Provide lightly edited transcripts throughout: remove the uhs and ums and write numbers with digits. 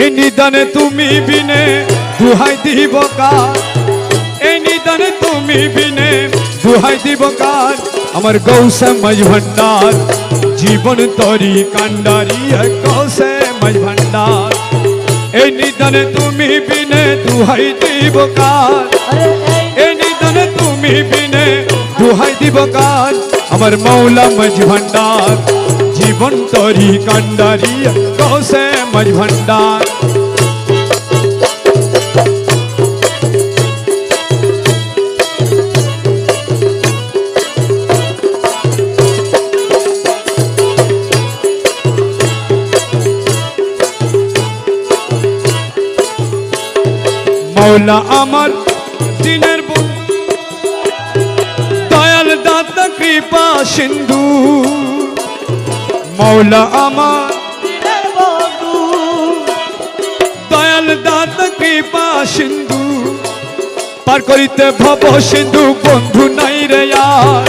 এই নিদানে তুমি বিনে দুহাই দিব কার, এই নিদানে তুমি বিনে দুহাই দিব কার। আমার গৌসে মাঝ ভান্ডার জীবন তরি কান্ডারি গৌসে মাঝ ভান্ডার। এই নিদানে তুমি বিনে দুহাই দিব কার, এই নিদানে তুমি বিনে দুহাই দিব কার। আমার মৌলা মাঝ ভান্ডার জীবন তরি কান্ডারি গৌসে মাঝ ভান্ডার। মৌলা আমার দিনের বন্ধু, দয়াল দাতা কৃপা সিন্ধু। মৌলা আমার দিনের বন্ধু, দয়াল দাতা কৃপা সিন্ধু। পার করিতে ভব সিন্ধু বন্ধু নাই রে আর,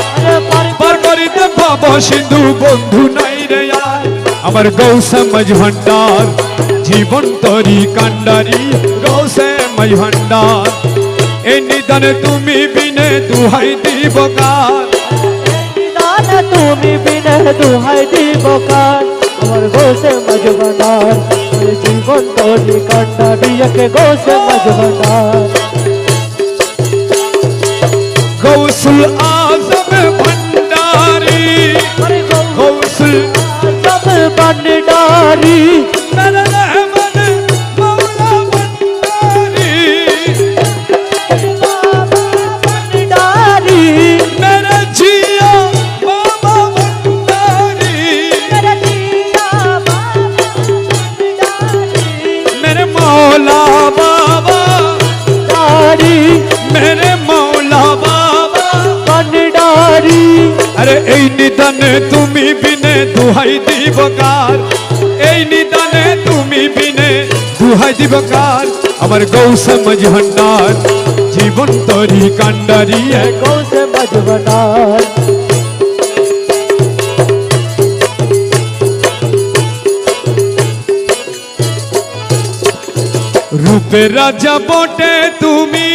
পার করিতে ভব সিন্ধু বন্ধু নাই রে আর। আমার গৌসে মাঝ ভান্ডার জীবন তরি কান্ডারি গৌসে মাঝ ভান্ডার। এই নিদানে তুমি বিনে দুহাই দিব কার, নিদানে তুমি বিনে দুহাই দিব কার। আমার গৌসে মাঝ ভান্ডার জীবন তরি কান্ডারি গৌসে মাঝ ভান্ডার। গৌসুল আজম ভান্ডারি, গৌসুল আজম ভান্ডারি, মেরা রহমান মৌলা ভান্ডারি, ভান্ডারি মেরা জিয়া বাবা ভান্ডারি, मेरा जिया बाबा भांडारी, मेरे मौला बाबा भांडारी मेरे मौला बाबा भांडारी। अरे এই নিদানে তুমি বিনে দুহাই দিব কার, এই নিদানে তুমি বিনে দুহাই দিব কার। আমার গৌসে মাঝ ভান্ডার জীবন তরি কান্ডারি गौसे मज भांडार। রূপে রাজা বটে তুমি,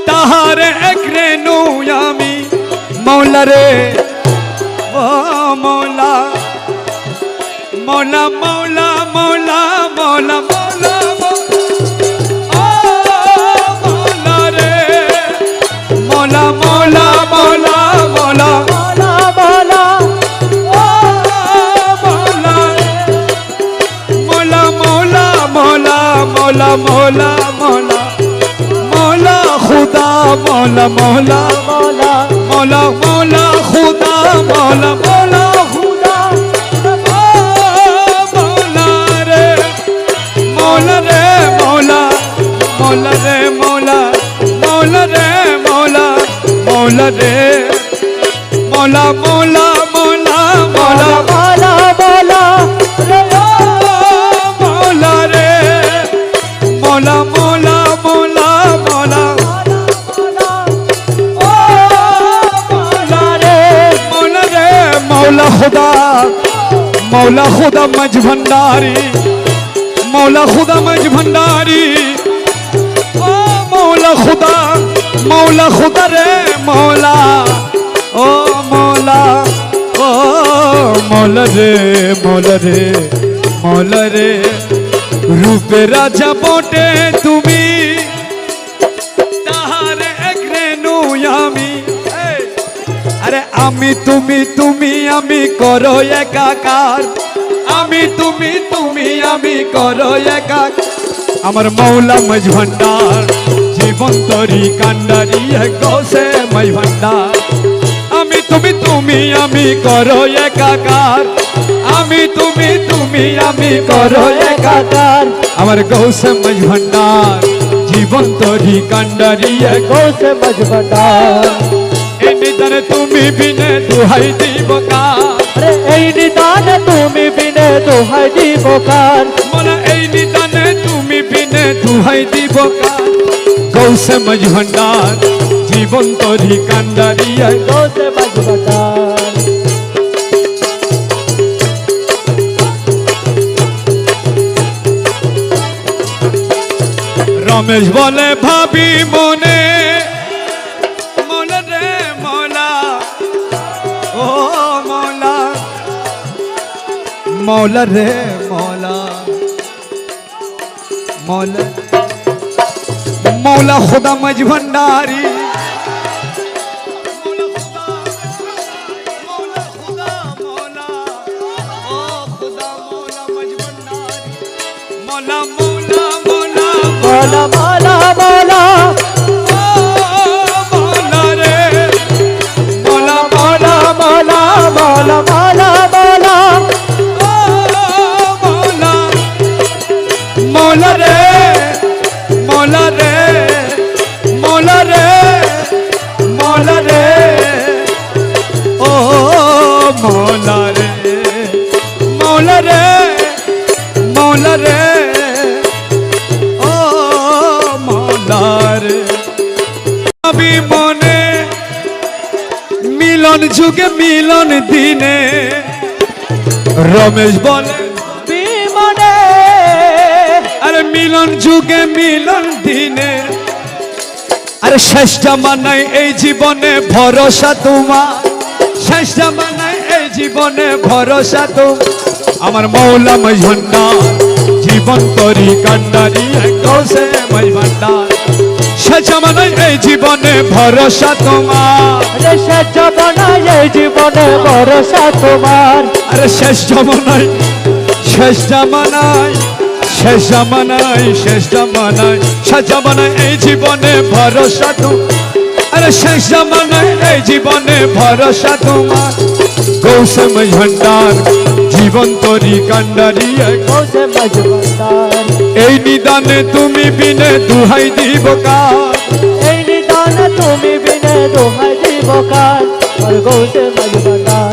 তাহার এক রেণু আমি। মৌলা রে ও মৌলা, মৌলা মৌলা মৌলা মৌলা মৌলা ও মৌলা রে, মৌলা মৌলা মৌলা মৌলা बोला बोला ও মৌলা, মৌলা মৌলা মৌলা মৌলা মৌলা মৌলা মৌলা খুদা মৌলা মৌলা मौला मौला मौला खुदा मौला मौला खुदा मौला रे मौला रे मौला मौला रे मौला मौला रे मौला मौला रे मौला मौला मौला मौला बोला बोला मौला रे मौला मौला मौला मौला मौला खुदा मौला खुदा मज भंडारी, मौला खुदा मज भंडारी ओ मौला खुदा रे मौला ओ मौला ओ मौला रे मौला रे मौला रे। रूपे राजा बोटे তুমি, তাহার এক রেণু আমি। আরে আমি তুমি তুমি আমি করো একাকার, আমি তুমি তুমি আমি করো একাকার। আমার মৌলা মাঝ ভান্ডার জীবন তরি কান্ডারি গৌসে মাঝ ভান্ডার। আমি তুমি তুমি আমি করো একাকার, আমি তুমি তুমি আমি করো একাকার। আমার গৌসে মাঝ ভান্ডার জীবন তরি কান্ডারি गौसे मज भांडार। এই নিদানে তুমি বিনে দুহাই দিব কার, अरे এই নিদানে তুমি বিনে দোহাই দিব কার। মোলা এই নিদানে তুমি বিনে দুহাই দিব কার। গৌসে মাঝ ভান্ডার জীবন তরি কান্ডারি गौसे मज भांडार। রমেশ বলে ভাবি মনে মৌলা রে মৌলা ও মৌলা মৌলা রে মৌলা মৌলা मौला खुदा मज भंडारी मौला खुदा मौला ओ खुदा मौला मज भंडारी मौला मौला मौला मौला मौला मौला ओ मौला रे मौला मौला मौला मौला मौला मौला ओ मौला मौला रे मौला रे मौला रे मौला रे ओ मौला रे मौला रे मौला रे ओ मौला रे अभी मने मिलन जुगे मिलन दिने रमेश बोले বিমনে अरे मिलन जुगे मिलन दिने अरे শেষ জামানায় এই জীবনে ভরসা তোমার শেষ জামানায় এই জীবনে ভরসা তোমার আমার মৌলা মজ ভান্ডার জীবন তরি কান্ডারি একসে মজ ভান্ডার শেষ জামানায় এই জীবনে ভরসা তোমার শেষ জামানায় এই জীবনে ভরসা তোমার আরে শেষ জামানায় শেষ জামানায় শেষ জামানায় শেষ জামানায় শেষ জামানায় এই জীবনে ভরসা তোমার আরে শেষ জামানায় এই জীবনে ভরসা তোমার গৌসে মজ ভান্ডার জীবন তরি কান্ডারি গৌসে মজ ভান্ডার এই নিদানে তুমি বিনে দুহাই দিব কার এই নিদান তুমি বিনে দোহাই দিব কার আর গৌসে মজ ভান্ডার